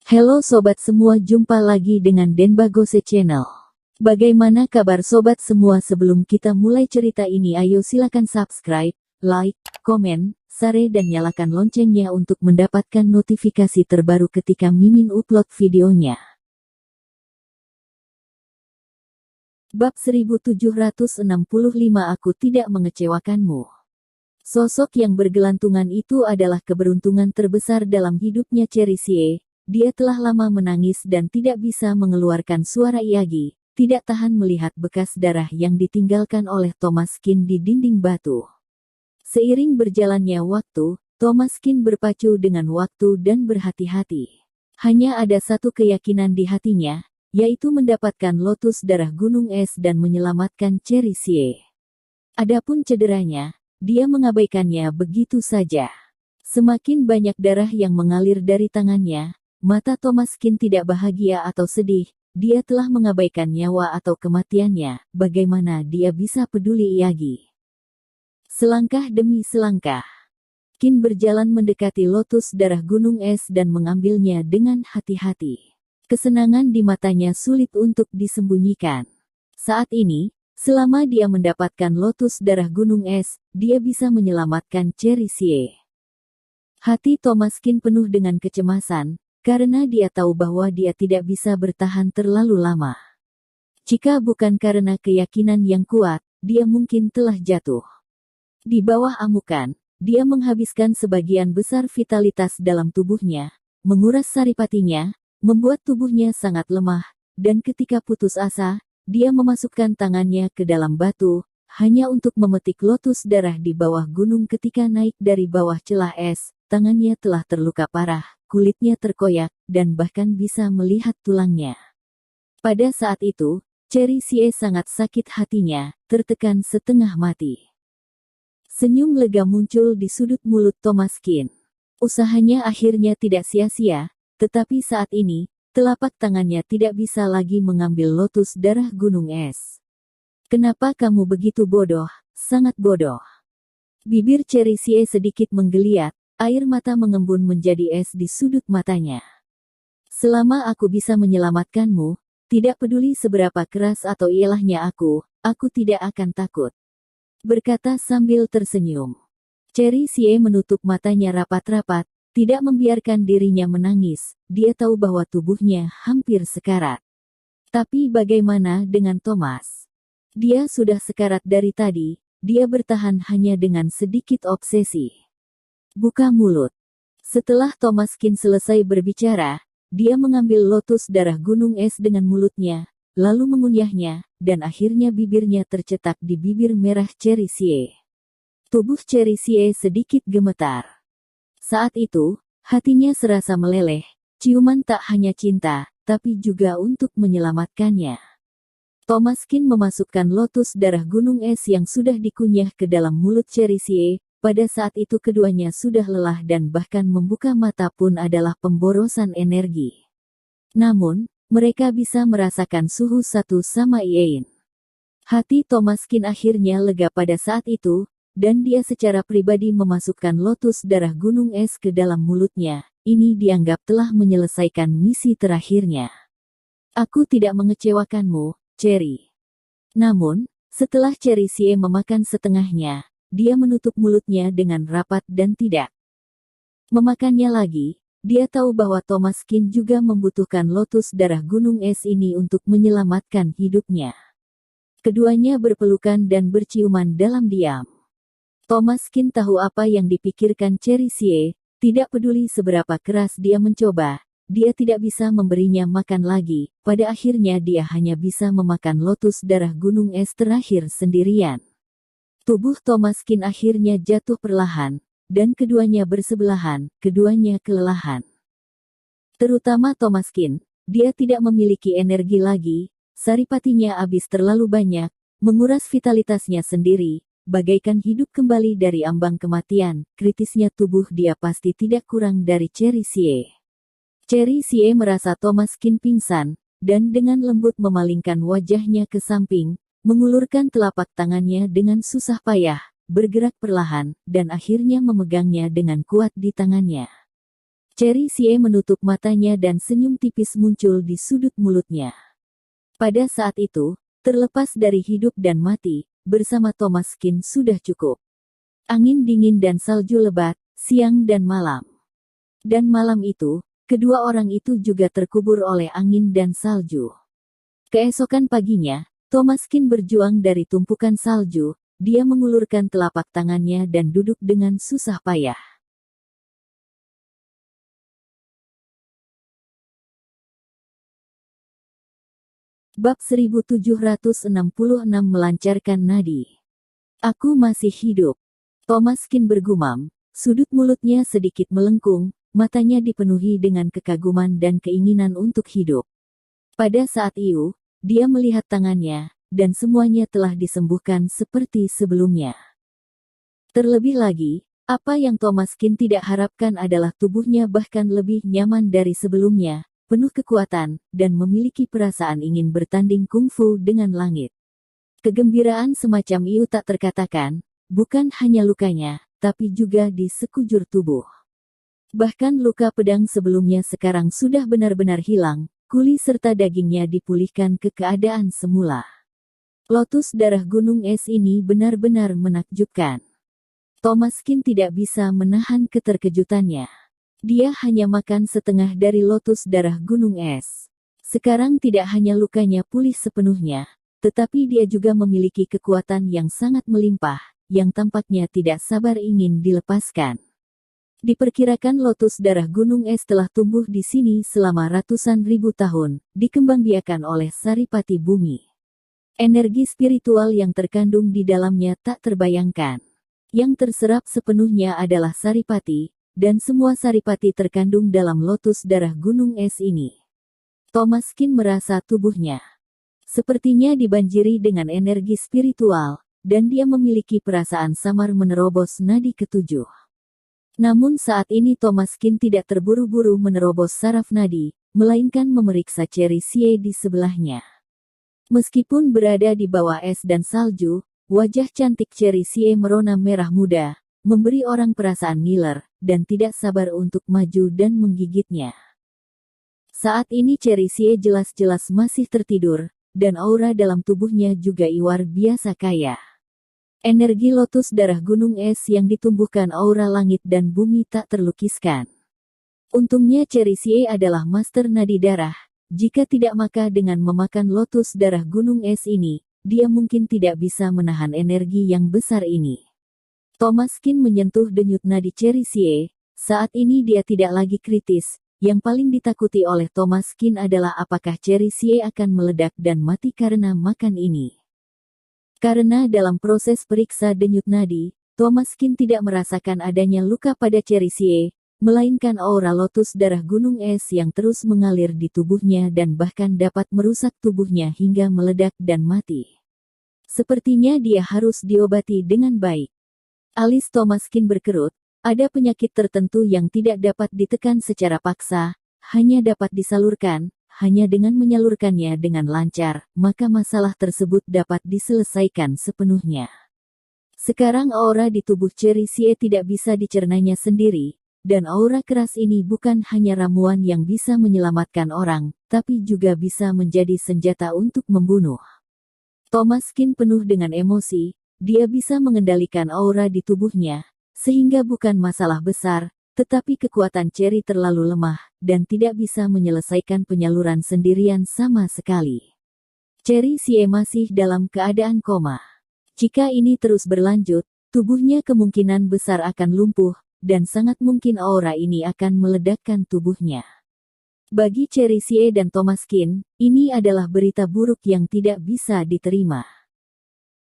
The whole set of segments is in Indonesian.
Halo sobat semua, jumpa lagi dengan Denbagose Channel. Bagaimana kabar sobat semua? Sebelum kita mulai cerita ini, ayo silakan subscribe, like, komen, share dan nyalakan loncengnya untuk mendapatkan notifikasi terbaru ketika Mimin upload videonya. Bab 1765, Aku tidak mengecewakanmu. Sosok yang bergelantungan itu adalah keberuntungan terbesar dalam hidupnya Cherry. Dia telah lama menangis dan tidak bisa mengeluarkan suara Iyagi, tidak tahan melihat bekas darah yang ditinggalkan oleh Thomaskin di dinding batu. Seiring berjalannya waktu, Thomaskin berpacu dengan waktu dan berhati-hati. Hanya ada satu keyakinan di hatinya, yaitu mendapatkan lotus darah gunung es dan menyelamatkan Cherry. Adapun cederanya, dia mengabaikannya begitu saja. Semakin banyak darah yang mengalir dari tangannya, mata Thomaskin tidak bahagia atau sedih. Dia telah mengabaikan nyawa atau kematiannya. Bagaimana dia bisa peduli Iyagi? Selangkah demi selangkah, Kin berjalan mendekati lotus darah gunung es dan mengambilnya dengan hati-hati. Kesenangan di matanya sulit untuk disembunyikan. Saat ini, selama dia mendapatkan lotus darah gunung es, dia bisa menyelamatkan Cherry. Hati Thomaskin penuh dengan kecemasan, karena dia tahu bahwa dia tidak bisa bertahan terlalu lama. Jika bukan karena keyakinan yang kuat, dia mungkin telah jatuh. Di bawah amukan, dia menghabiskan sebagian besar vitalitas dalam tubuhnya, menguras saripatinya, membuat tubuhnya sangat lemah, dan ketika putus asa, dia memasukkan tangannya ke dalam batu, hanya untuk memetik lotus darah di bawah gunung. Ketika naik dari bawah celah es, tangannya telah terluka parah, kulitnya terkoyak, dan bahkan bisa melihat tulangnya. Pada saat itu, Cherry sangat sakit hatinya, tertekan setengah mati. Senyum lega muncul di sudut mulut Thomaskin. Usahanya akhirnya tidak sia-sia, tetapi saat ini, telapak tangannya tidak bisa lagi mengambil lotus darah gunung es. Kenapa kamu begitu bodoh, sangat bodoh? Bibir Cherry sedikit menggeliat, air mata mengembun menjadi es di sudut matanya. Selama aku bisa menyelamatkanmu, tidak peduli seberapa keras atau ilahnya aku tidak akan takut. Berkata sambil tersenyum. Cherry menutup matanya rapat-rapat, tidak membiarkan dirinya menangis. Dia tahu bahwa tubuhnya hampir sekarat. Tapi bagaimana dengan Thomas? Dia sudah sekarat dari tadi, dia bertahan hanya dengan sedikit obsesi. Buka mulut. Setelah Thomaskin selesai berbicara, dia mengambil lotus darah gunung es dengan mulutnya, lalu mengunyahnya, dan akhirnya bibirnya tercetak di bibir merah Cherry. Tubuh Cherry sedikit gemetar. Saat itu, hatinya serasa meleleh, ciuman tak hanya cinta, tapi juga untuk menyelamatkannya. Thomaskin memasukkan lotus darah gunung es yang sudah dikunyah ke dalam mulut Cherry. Pada saat itu keduanya sudah lelah dan bahkan membuka mata pun adalah pemborosan energi. Namun, mereka bisa merasakan suhu satu sama lain. Hati Thomaskin akhirnya lega pada saat itu, dan dia secara pribadi memasukkan lotus darah gunung es ke dalam mulutnya. Ini dianggap telah menyelesaikan misi terakhirnya. Aku tidak mengecewakanmu, Cherry. Namun, setelah Cherry memakan setengahnya, dia menutup mulutnya dengan rapat dan tidak memakannya lagi. Dia tahu bahwa Thomaskin juga membutuhkan lotus darah gunung es ini untuk menyelamatkan hidupnya. Keduanya berpelukan dan berciuman dalam diam. Thomaskin tahu apa yang dipikirkan Cherry. Tidak peduli seberapa keras dia mencoba, dia tidak bisa memberinya makan lagi. Pada akhirnya dia hanya bisa memakan lotus darah gunung es terakhir sendirian. Tubuh Thomaskin akhirnya jatuh perlahan, dan keduanya bersebelahan, keduanya kelelahan. Terutama Thomaskin, dia tidak memiliki energi lagi, saripatinya habis terlalu banyak, menguras vitalitasnya sendiri, bagaikan hidup kembali dari ambang kematian. Kritisnya tubuh dia pasti tidak kurang dari Cherry. Cherry merasa Thomaskin pingsan, dan dengan lembut memalingkan wajahnya ke samping, mengulurkan telapak tangannya dengan susah payah, bergerak perlahan, dan akhirnya memegangnya dengan kuat di tangannya. Cherry Xie menutup matanya dan senyum tipis muncul di sudut mulutnya. Pada saat itu, terlepas dari hidup dan mati, bersama Thomas Kin sudah cukup. Angin dingin dan salju lebat, siang dan malam. Dan malam itu, kedua orang itu juga terkubur oleh angin dan salju. Keesokan paginya, Thomas Kin berjuang dari tumpukan salju, dia mengulurkan telapak tangannya dan duduk dengan susah payah. Bab 1766 melancarkan nadi. Aku masih hidup. Thomas Kin bergumam, sudut mulutnya sedikit melengkung, matanya dipenuhi dengan kekaguman dan keinginan untuk hidup. Pada saat itu, dia melihat tangannya, dan semuanya telah disembuhkan seperti sebelumnya. Terlebih lagi, apa yang Thomas Kin tidak harapkan adalah tubuhnya bahkan lebih nyaman dari sebelumnya, penuh kekuatan, dan memiliki perasaan ingin bertanding kungfu dengan langit. Kegembiraan semacam itu tak terkatakan, bukan hanya lukanya, tapi juga di sekujur tubuh. Bahkan luka pedang sebelumnya sekarang sudah benar-benar hilang, kulit serta dagingnya dipulihkan ke keadaan semula. Lotus darah gunung es ini benar-benar menakjubkan. Thomas Kin tidak bisa menahan keterkejutannya. Dia hanya makan setengah dari lotus darah gunung es. Sekarang tidak hanya lukanya pulih sepenuhnya, tetapi dia juga memiliki kekuatan yang sangat melimpah, yang tampaknya tidak sabar ingin dilepaskan. Diperkirakan lotus darah gunung es telah tumbuh di sini selama ratusan ribu tahun, dikembangbiakan oleh Saripati Bumi. Energi spiritual yang terkandung di dalamnya tak terbayangkan. Yang terserap sepenuhnya adalah Saripati, dan semua Saripati terkandung dalam lotus darah gunung es ini. Thomas Kin merasa tubuhnya sepertinya dibanjiri dengan energi spiritual, dan dia memiliki perasaan samar menerobos nadi ketujuh. Namun saat ini Thomas Kin tidak terburu-buru menerobos saraf nadi, melainkan memeriksa Cherry Xie di sebelahnya. Meskipun berada di bawah es dan salju, wajah cantik Cherry Xie merona merah muda, memberi orang perasaan ngiler, dan tidak sabar untuk maju dan menggigitnya. Saat ini Cherry Xie jelas-jelas masih tertidur, dan aura dalam tubuhnya juga luar biasa kaya. Energi lotus darah gunung es yang ditumbuhkan aura langit dan bumi tak terlukiskan. Untungnya Cherry Xie adalah master nadi darah, jika tidak maka dengan memakan lotus darah gunung es ini, dia mungkin tidak bisa menahan energi yang besar ini. Thomas Kin menyentuh denyut nadi Cherry Xie, saat ini dia tidak lagi kritis, yang paling ditakuti oleh Thomas Kin adalah apakah Cherry Xie akan meledak dan mati karena makan ini. Karena dalam proses periksa denyut nadi, Thomas Kin tidak merasakan adanya luka pada Cherry Xie, melainkan aura lotus darah gunung es yang terus mengalir di tubuhnya dan bahkan dapat merusak tubuhnya hingga meledak dan mati. Sepertinya dia harus diobati dengan baik. Alis Thomas Kin berkerut, ada penyakit tertentu yang tidak dapat ditekan secara paksa, hanya dapat disalurkan, hanya dengan menyalurkannya dengan lancar, maka masalah tersebut dapat diselesaikan sepenuhnya. Sekarang aura di tubuh Cherry Xie tidak bisa dicernanya sendiri, dan aura keras ini bukan hanya ramuan yang bisa menyelamatkan orang, tapi juga bisa menjadi senjata untuk membunuh. Thomas Kin penuh dengan emosi, dia bisa mengendalikan aura di tubuhnya, sehingga bukan masalah besar, tetapi kekuatan Cherry terlalu lemah, dan tidak bisa menyelesaikan penyaluran sendirian sama sekali. Cherry Xie masih dalam keadaan koma. Jika ini terus berlanjut, tubuhnya kemungkinan besar akan lumpuh, dan sangat mungkin aura ini akan meledakkan tubuhnya. Bagi Cherry Xie dan Thomas Kin, ini adalah berita buruk yang tidak bisa diterima.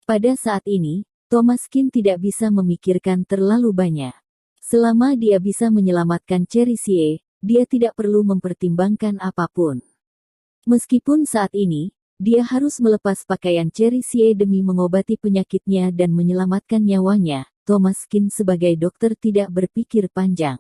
Pada saat ini, Thomas Kin tidak bisa memikirkan terlalu banyak. Selama dia bisa menyelamatkan Cherry Xie, dia tidak perlu mempertimbangkan apapun. Meskipun saat ini, dia harus melepas pakaian Cherry Xie demi mengobati penyakitnya dan menyelamatkan nyawanya, Thomas Kin sebagai dokter tidak berpikir panjang.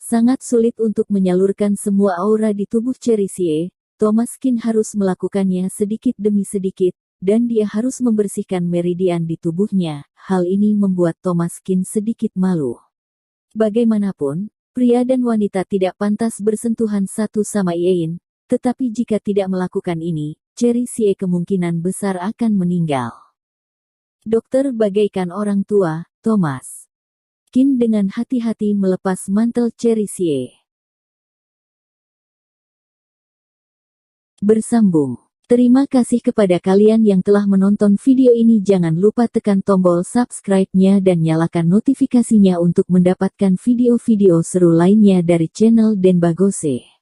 Sangat sulit untuk menyalurkan semua aura di tubuh Cherry Xie, Thomas Kin harus melakukannya sedikit demi sedikit, dan dia harus membersihkan meridian di tubuhnya. Hal ini membuat Thomas Kin sedikit malu. Bagaimanapun, Pria dan wanita tidak pantas bersentuhan satu sama lain, tetapi jika tidak melakukan ini, Cherise kemungkinan besar akan meninggal. Dokter bagaikan orang tua, Thomas Kin dengan hati-hati melepas mantel Cherise. Bersambung. Terima kasih kepada kalian yang telah menonton video ini. Jangan lupa tekan tombol subscribe-nya dan nyalakan notifikasinya untuk mendapatkan video-video seru lainnya dari channel Denbagose.